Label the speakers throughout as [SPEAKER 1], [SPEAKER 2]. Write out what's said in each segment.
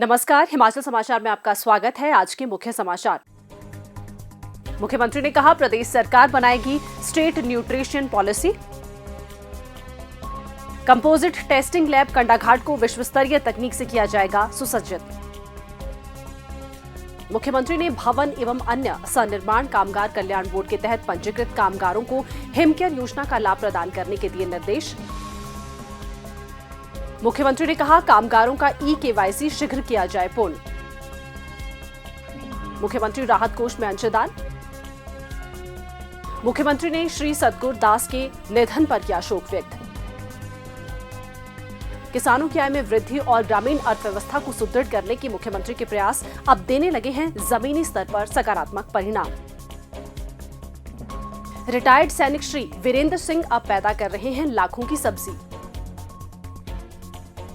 [SPEAKER 1] नमस्कार, हिमाचल समाचार में आपका स्वागत है। आज के मुख्य समाचार। मुख्यमंत्री ने कहा प्रदेश सरकार बनाएगी state nutrition policy. Composite testing lab Kandaghat को विश्व स्तरीय तकनीक से किया जाएगा सुसज्जित। मुख्यमंत्री ने भवन एवं अन्य सनिर्माण कामगार कल्याण बोर्ड के तहत पंजीकृत कामगारों को हिमकेयर योजना का लाभ प्रदान करने के दिए निर्देश। मुख्यमंत्री ने कहा कामगारों का ई-केवाईसी शीघ्र किया जाए पूर्ण। मुख्यमंत्री राहत कोष में अंशदान। मुख्यमंत्री ने श्री सतगुरु दास के निधन पर किया शोक व्यक्त। किसानों की आय में वृद्धि और ग्रामीण अर्थव्यवस्था को सुदृढ़ करने की मुख्यमंत्री के प्रयास अब देने लगे हैं जमीनी स्तर पर सकारात्मक परिणाम। रिटायर्ड सैनिक श्री वीरेंद्र सिंह अब पैदा कर रहे हैं लाखों की सब्जी।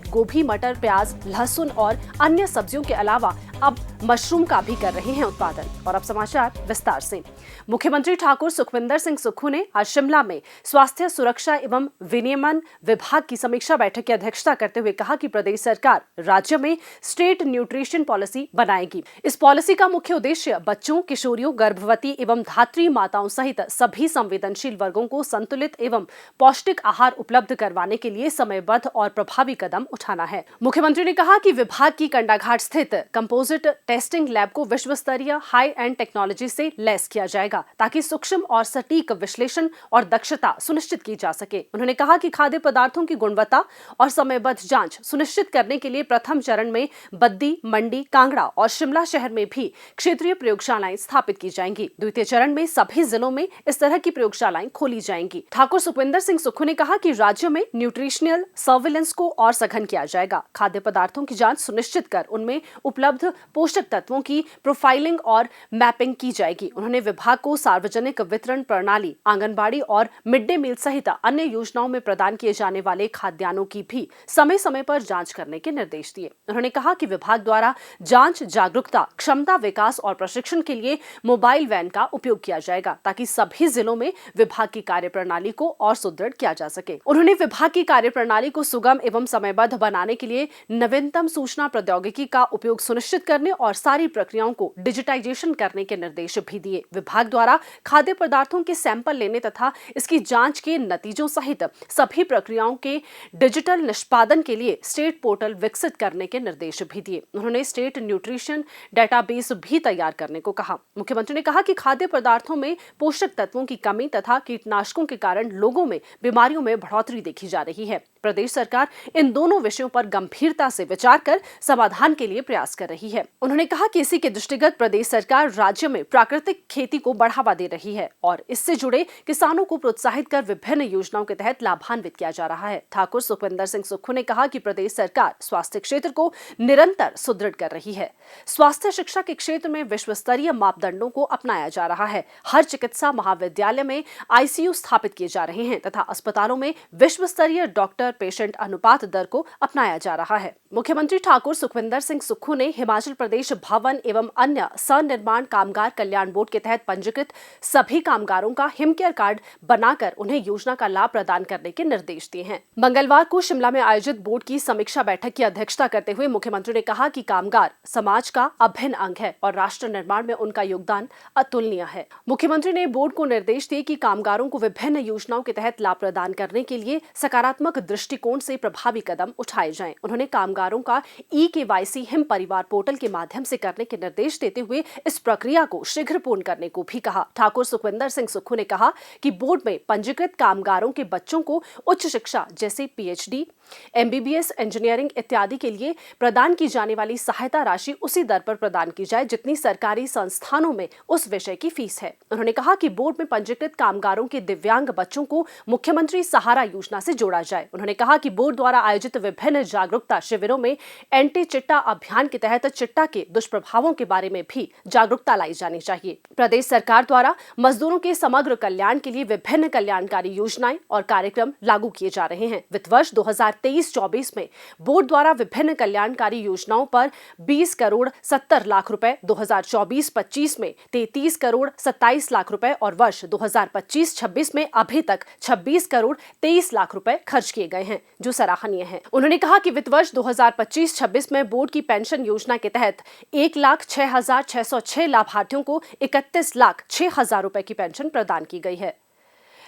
[SPEAKER 1] गोभी, मटर, प्याज, लहसुन और अन्य सब्जियों के अलावा अब मशरूम का भी कर रहे हैं उत्पादन। और अब समाचार विस्तार से। मुख्यमंत्री ठाकुर सुखविंदर सिंह सुक्खू ने आज शिमला में स्वास्थ्य सुरक्षा एवं विनियमन विभाग की समीक्षा बैठक की अध्यक्षता करते हुए कहा कि प्रदेश सरकार राज्य में स्टेट न्यूट्रिशन पॉलिसी बनाएगी। इस पॉलिसी का मुख्य उद्देश्य बच्चों, किशोरियों, गर्भवती एवं धात्री माताओं सहित सभी संवेदनशील वर्गों को संतुलित एवं पौष्टिक आहार उपलब्ध करवाने के लिए समयबद्ध और प्रभावी कदम उठाना है। मुख्यमंत्री ने कहा कि विभाग की कंडाघाट स्थित कंपोजिट टेस्टिंग लैब को विश्व स्तरीय हाई एंड टेक्नोलॉजी से लैस किया जाएगा ताकि सूक्ष्म और सटीक विश्लेषण और दक्षता सुनिश्चित की जा सके। उन्होंने कहा कि खाद्य पदार्थों की गुणवत्ता और समयबद्ध जांच सुनिश्चित करने के लिए प्रथम चरण में बद्दी, मंडी, कांगड़ा और शिमला शहर में भी क्षेत्रीय प्रयोगशालाएं स्थापित की जाएंगी। द्वितीय चरण में सभी जिलों में इस तरह की प्रयोगशालाएं खोली जाएंगी। ठाकुर सुखविंदर सिंह सुक्खू ने कहा कि राज्य में न्यूट्रिशनल सर्विलेंस को और सघन किया जाएगा। खाद्य पदार्थों की जांच सुनिश्चित कर उनमें उपलब्ध पोषक तत्वों की प्रोफाइलिंग और मैपिंग की जाएगी। उन्होंने विभाग को सार्वजनिक वितरण प्रणाली, आंगनबाड़ी और मिड डे मील सहित अन्य योजनाओं में प्रदान किए जाने वाले खाद्यान्नों की भी समय समय पर जांच करने के निर्देश दिए। उन्होंने कहा कि विभाग द्वारा जांच, जागरूकता, क्षमता विकास और प्रशिक्षण के लिए मोबाइल वैन का उपयोग किया जाएगा ताकि सभी जिलों में विभाग की कार्यप्रणाली को और सुदृढ़ किया जा सके। उन्होंने विभाग की कार्यप्रणाली को सुगम एवं समयबद्ध बनाने के लिए नवीनतम सूचना प्रौद्योगिकी का उपयोग सुनिश्चित करने और सारी प्रक्रियाओं को डिजिटाइजेशन करने के निर्देश भी दिए। विभाग द्वारा खाद्य पदार्थों के सैंपल लेने तथा इसकी जांच के नतीजों सहित सभी प्रक्रियाओं के डिजिटल निष्पादन के लिए स्टेट पोर्टल विकसित करने के निर्देश भी दिए। उन्होंने स्टेट न्यूट्रिशन डेटाबेस भी तैयार करने को कहा। मुख्यमंत्री ने कहा कि खाद्य पदार्थों में पोषक तत्वों की कमी तथा कीटनाशकों के कारण लोगों में बीमारियों में बढ़ोतरी देखी जा रही है। प्रदेश सरकार इन दोनों विषयों पर गंभीरता से विचार कर समाधान के लिए प्रयास कर रही है। उन्होंने कहा कि इसी के दृष्टिगत प्रदेश सरकार राज्य में प्राकृतिक खेती को बढ़ावा दे रही है और इससे जुड़े किसानों को प्रोत्साहित कर विभिन्न योजनाओं के तहत लाभान्वित किया जा रहा है। ठाकुर सुखविंदर सिंह सुक्खू ने कहा कि प्रदेश सरकार स्वास्थ्य क्षेत्र को निरंतर सुदृढ़ कर रही है। स्वास्थ्य शिक्षा के क्षेत्र में विश्व स्तरीय मापदंडों को अपनाया जा रहा है। हर चिकित्सा महाविद्यालय में आईसीयू स्थापित किए जा रहे हैं तथा अस्पतालों में विश्व स्तरीय डॉक्टर पेशेंट अनुपात दर को अपनाया जा रहा है। मुख्यमंत्री ठाकुर सुखविंदर सिंह सुक्खू ने हिमाचल प्रदेश भवन एवं अन्य सनिर्माण कामगार कल्याण बोर्ड के तहत पंजीकृत सभी कामगारों का हिमकेयर कार्ड बनाकर उन्हें योजना का लाभ प्रदान करने के निर्देश दिए हैं। मंगलवार को शिमला में आयोजित बोर्ड की समीक्षा बैठक की अध्यक्षता करते हुए मुख्यमंत्री ने कहा कि कामगार समाज का अभिन्न अंग है और राष्ट्र निर्माण में उनका योगदान अतुलनीय है। मुख्यमंत्री ने बोर्ड को निर्देश दिए कि कामगारों को विभिन्न योजनाओं के तहत लाभ प्रदान करने के लिए सकारात्मक दृष्टिकोण से प्रभावी कदम उठाए जाएं। उन्होंने कामगारों का ई-केवाईसी हिम परिवार पोर्टल के माध्यम से करने के निर्देश देते हुए इस प्रक्रिया को शीघ्र पूर्ण करने को भी कहा। ठाकुर सुखविंदर सिंह सुक्खू ने कहा कि बोर्ड में पंजीकृत कामगारों के बच्चों को उच्च शिक्षा जैसे पीएचडी, एमबीबीएस, इंजीनियरिंग इत्यादि के लिए प्रदान की जाने वाली सहायता राशि उसी दर पर प्रदान की जाए जितनी सरकारी संस्थानों में उस विषय की फीस है। उन्होंने कहा कि बोर्ड में पंजीकृत कामगारों के दिव्यांग बच्चों को मुख्यमंत्री सहारा योजना से जोड़ा जाए। उन्होंने कहा कि बोर्ड द्वारा आयोजित विभिन्न जागरूकता शिविरों में एंटी चिट्टा अभियान के तहत चिट्टा के दुष्प्रभावों के बारे में भी जागरूकता लाई जानी चाहिए। प्रदेश सरकार द्वारा मजदूरों के समग्र कल्याण के लिए विभिन्न कल्याणकारी योजनाएं और कार्यक्रम लागू किए जा रहे हैं। वित्त वर्ष 2023-24 में बोर्ड द्वारा विभिन्न कल्याणकारी योजनाओं पर 20 करोड़ 70 लाख रुपए, 2024-25 में 33 करोड़ 27 लाख रुपए और वर्ष 2025-26 में अभी तक 26 करोड़ 23 लाख रुपए खर्च किए गए हैं, जो सराहनीय है। उन्होंने कहा कि वित्त वर्ष 2025-26 में बोर्ड की पेंशन योजना के तहत 1,06,606 लाभार्थियों को 31,06,000 रुपए की पेंशन प्रदान की गई है।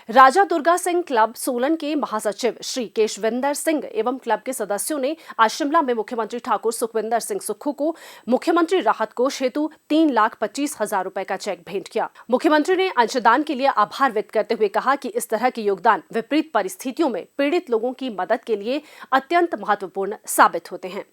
[SPEAKER 1] राजा दुर्गा सिंह क्लब सोलन के महासचिव श्री केशविंदर सिंह एवं क्लब के सदस्यों ने आज शिमला में मुख्यमंत्री ठाकुर सुखविंदर सिंह सुक्खू को मुख्यमंत्री राहत कोष हेतु 3,25,000 रुपए का चेक भेंट किया। मुख्यमंत्री ने अंशदान के लिए आभार व्यक्त करते हुए कहा कि इस तरह के योगदान विपरीत परिस्थितियों में पीड़ित लोगों की मदद के लिए अत्यंत महत्वपूर्ण साबित होते हैं।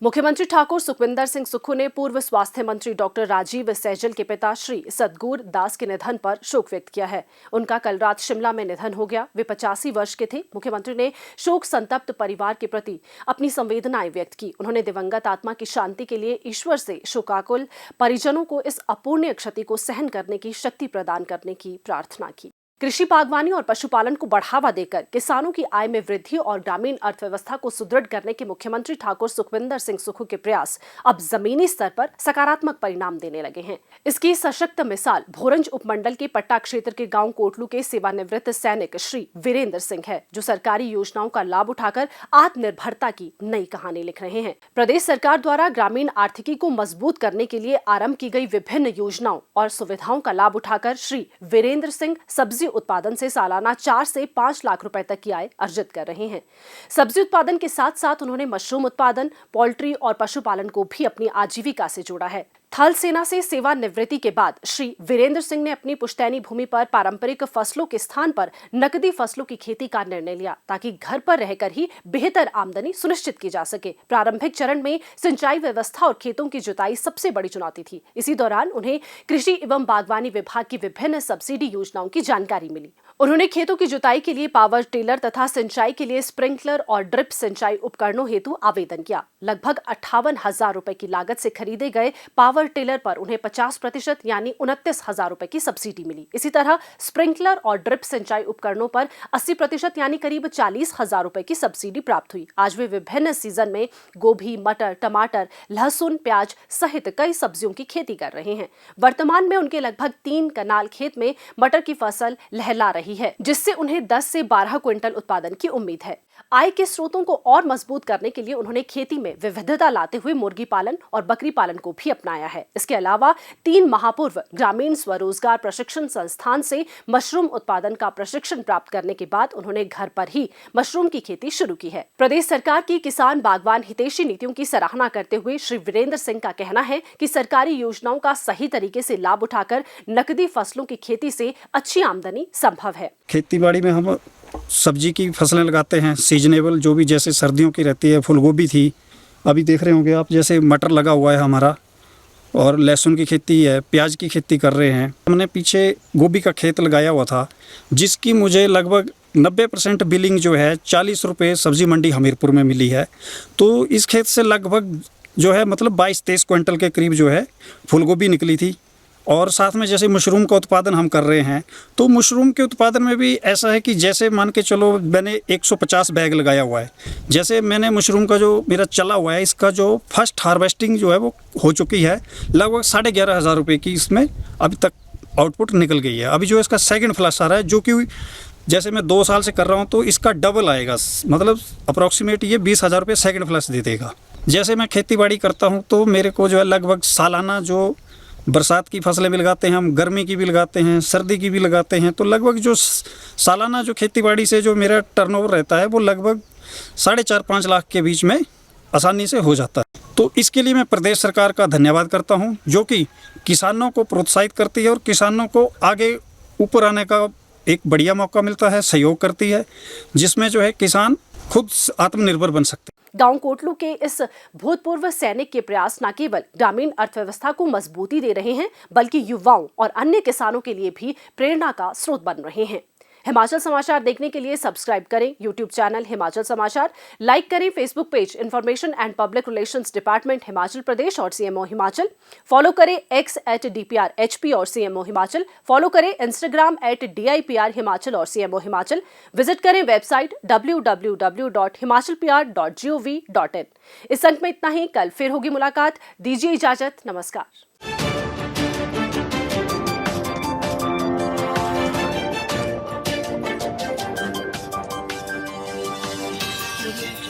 [SPEAKER 1] मुख्यमंत्री ठाकुर सुखविंदर सिंह सुक्खू ने पूर्व स्वास्थ्य मंत्री डॉक्टर राजीव सहजल के पिता श्री सतगुर दास के निधन पर शोक व्यक्त किया है। उनका कल रात शिमला में निधन हो गया। वे 85 वर्ष के थे। मुख्यमंत्री ने शोक संतप्त परिवार के प्रति अपनी संवेदनाएं व्यक्त की। उन्होंने दिवंगत आत्मा की शांति के लिए ईश्वर से शोकाकुल परिजनों को इस अपूर्णीय क्षति को सहन करने की शक्ति प्रदान करने की प्रार्थना की। कृषि, बागवानी और पशुपालन को बढ़ावा देकर किसानों की आय में वृद्धि और ग्रामीण अर्थव्यवस्था को सुदृढ़ करने के मुख्यमंत्री ठाकुर सुखविंदर सिंह सुक्खू के प्रयास अब जमीनी स्तर पर सकारात्मक परिणाम देने लगे हैं। इसकी सशक्त मिसाल भोरंज उपमंडल के पट्टा क्षेत्र के गांव कोटलू के सेवानिवृत्त सैनिक श्री वीरेंद्र सिंह है, जो सरकारी योजनाओं का लाभ उठाकर आत्मनिर्भरता की नई कहानी लिख रहे हैं। प्रदेश सरकार द्वारा ग्रामीण आर्थिकी को मजबूत करने के लिए आरंभ की गई विभिन्न योजनाओं और सुविधाओं का लाभ उठाकर श्री वीरेंद्र सिंह सब्जी उत्पादन से सालाना 4 से 5 लाख रुपए तक की आय अर्जित कर रहे हैं। सब्जी उत्पादन के साथ साथ उन्होंने मशरूम उत्पादन, पोल्ट्री और पशुपालन को भी अपनी आजीविका से जोड़ा है। थल सेना से सेवानिवृत्ति के बाद श्री वीरेंद्र सिंह ने अपनी पुश्तैनी भूमि पर पारंपरिक फसलों के स्थान पर नकदी फसलों की खेती का निर्णय लिया, ताकि घर पर रहकर ही बेहतर आमदनी सुनिश्चित की जा सके। प्रारंभिक चरण में सिंचाई व्यवस्था और खेतों की जुताई सबसे बड़ी चुनौती थी। इसी दौरान उन्हें कृषि एवं बागवानी विभाग की विभिन्न सब्सिडी योजनाओं की जानकारी मिली। उन्होंने खेतों की जुताई के लिए पावर टिलर तथा सिंचाई के लिए स्प्रिंकलर और ड्रिप सिंचाई उपकरणों हेतु आवेदन किया। लगभग 58,000 रुपए की लागत से खरीदे गए पावर टिलर पर उन्हें 50% यानी 29,000 रुपए की सब्सिडी मिली। इसी तरह स्प्रिंकलर और ड्रिप सिंचाई उपकरणों पर 80% यानी करीब 40,000 रुपए की सब्सिडी प्राप्त हुई। आज वे विभिन्न सीजन में गोभी, मटर, टमाटर, लहसुन, प्याज सहित कई सब्जियों की खेती कर रहे हैं। वर्तमान में उनके लगभग 3 कनाल खेत में मटर की फसल लहला रही है, जिससे उन्हें 10 से 12 क्विंटल उत्पादन की उम्मीद है। आय के स्रोतों को और मजबूत करने के लिए उन्होंने खेती में विविधता लाते हुए मुर्गी पालन और बकरी पालन को भी अपनाया है। इसके अलावा 3 महापूर्व ग्रामीण स्वरोजगार प्रशिक्षण संस्थान से मशरूम उत्पादन का प्रशिक्षण प्राप्त करने के बाद उन्होंने घर पर ही मशरूम की खेती शुरू की है। प्रदेश सरकार की किसान बागवान हितैषी नीतियों की सराहना करते हुए श्री वीरेंद्र सिंह का कहना है कि सरकारी योजनाओं का सही तरीके से लाभ उठाकर नकदी फसलों की खेती से अच्छी आमदनी संभव है।
[SPEAKER 2] खेती बाड़ी में हम सब्जी की फसलें लगाते हैं, सीजनेबल जो भी, जैसे सर्दियों की रहती है। फूल गोभी थी, अभी देख रहे होंगे आप, जैसे मटर लगा हुआ है हमारा, और लहसुन की खेती है, प्याज की खेती कर रहे हैं। हमने पीछे गोभी का खेत लगाया हुआ था, जिसकी मुझे लगभग 90% बिलिंग जो है 40 रुपये सब्जी मंडी हमीरपुर में मिली है। तो इस खेत से लगभग जो है मतलब 22-23 क्विंटल के करीब जो है फूल गोभी निकली थी। और साथ में जैसे मशरूम का उत्पादन हम कर रहे हैं, तो मशरूम के उत्पादन में भी ऐसा है कि जैसे मान के चलो मैंने 150 बैग लगाया हुआ है। जैसे मैंने मशरूम का जो मेरा चला हुआ है, इसका जो फर्स्ट हार्वेस्टिंग जो है वो हो चुकी है, लगभग 11,500 रुपये की इसमें अभी तक आउटपुट निकल गई है। अभी जो इसका सेकंड फ्लश आ रहा है, जो कि जैसे मैं 2 साल से कर रहा हूँ, तो इसका डबल आएगा, मतलब अप्रॉक्सीमेट ये 20,000 रुपये सेकंड फ्लश दे देगा। जैसे मैं खेती बाड़ी करता हूँ, तो मेरे को जो है लगभग सालाना जो बरसात की फसलें भी लगाते हैं हम, गर्मी की भी लगाते हैं, सर्दी की भी लगाते हैं, तो लगभग जो सालाना जो खेतीबाड़ी से जो मेरा टर्नओवर रहता है वो लगभग 4.5-5 लाख के बीच में आसानी से हो जाता है। तो इसके लिए मैं प्रदेश सरकार का धन्यवाद करता हूं, जो कि किसानों को प्रोत्साहित करती है और किसानों को आगे ऊपर आने का एक बढ़िया मौका मिलता है, सहयोग करती है, जिसमें जो है किसान खुद आत्मनिर्भर बन सकते हैं।
[SPEAKER 1] गांव कोटलू के इस भूतपूर्व सैनिक के प्रयास न केवल ग्रामीण अर्थव्यवस्था को मजबूती दे रहे हैं, बल्कि युवाओं और अन्य किसानों के लिए भी प्रेरणा का स्रोत बन रहे हैं। हिमाचल समाचार देखने के लिए सब्सक्राइब करें यूट्यूब चैनल हिमाचल समाचार, लाइक करें Facebook page information and public relations department Himachal Pradesh और सीएमओ हिमाचल, फॉलो करें x @DPRHP और सीएमओ हिमाचल, फॉलो करें इंस्टाग्राम @DIPR हिमाचल और सीएमओ हिमाचल, विजिट करें वेबसाइट www.himachalpr.gov.in। इस अंक में इतना ही, कल फिर होगी मुलाकात। दीजिए इजाजत, नमस्कार। कीजिए।